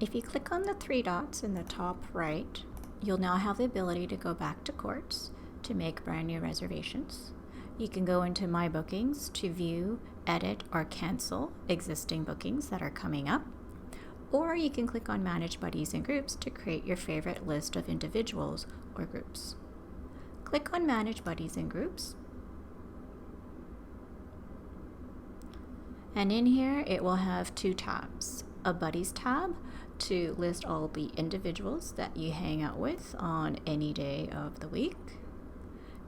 If you click on the three dots in the top right, you'll now have the ability to go back to Quartz to make brand new reservations. You can go into My Bookings to view, edit, or cancel existing bookings that are coming up. Or you can click on Manage Buddies and Groups to create your favorite list of individuals or groups. Click on Manage Buddies and Groups. And in here, it will have two tabs. A Buddies tab to list all the individuals that you hang out with on any day of the week.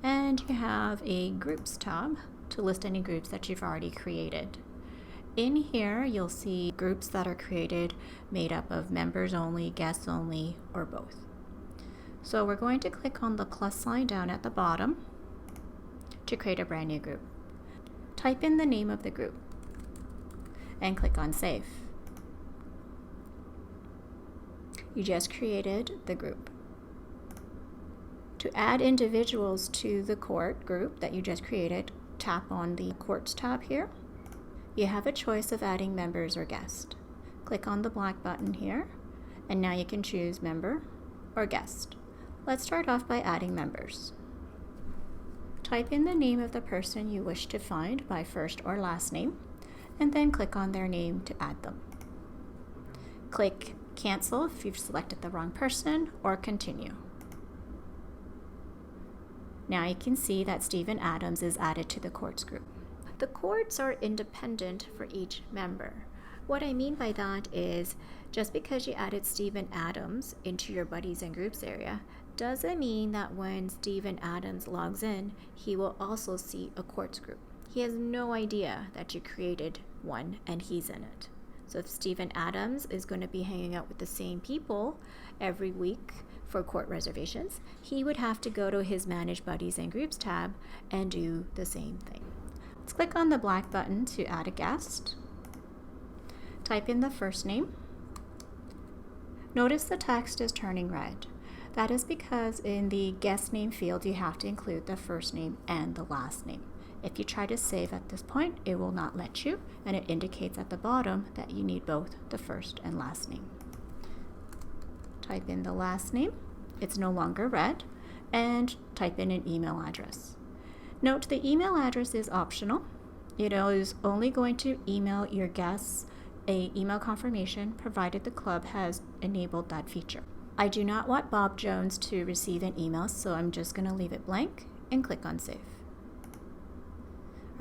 And you have a Groups tab to list any groups that you've already created. In here, you'll see groups that are created made up of members only, guests only, or both. So we're going to click on the plus sign down at the bottom to create a brand new group. Type in the name of the group and click on Save. You just created the group. To add individuals to the Court group that you just created, tap on the Quartz tab here. You have a choice of adding members or guest. Click on the black button here, and now you can choose member or guest. Let's start off by adding members. Type in the name of the person you wish to find by first or last name, and then click on their name to add them. Click Cancel if you've selected the wrong person, or Continue. Now you can see that Stephen Adams is added to the Quartz group. The Quartz are independent for each member. What I mean by that is, just because you added Stephen Adams into your Buddies and Groups area doesn't mean that when Stephen Adams logs in, he will also see a Quartz group. He has no idea that you created one and he's in it. So if Stephen Adams is going to be hanging out with the same people every week for court reservations, he would have to go to his Manage Buddies and Groups tab and do the same thing. Let's click on the black button to add a guest. Type in the first name. Notice the text is turning red. That is because in the guest name field, you have to include the first name and the last name. If you try to save at this point, it will not let you, and it indicates at the bottom that you need both the first and last name. Type in the last name. It's no longer red, and type in an email address. Note the email address is optional. It is only going to email your guests an email confirmation provided the club has enabled that feature. I do not want Bob Jones to receive an email, so I'm just going to leave it blank and click on Save.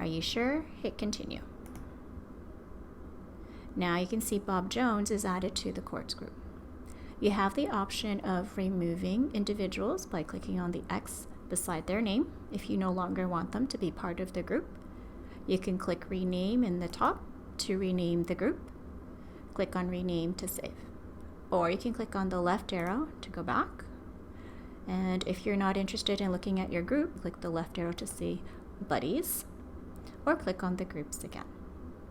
Are you sure? Hit Continue. Now you can see Bob Jones is added to the Quartz group. You have the option of removing individuals by clicking on the X beside their name if you no longer want them to be part of the group. You can click Rename in the top to rename the group. Click on Rename to save. Or you can click on the left arrow to go back. And if you're not interested in looking at your group, click the left arrow to see Buddies, or click on the groups again.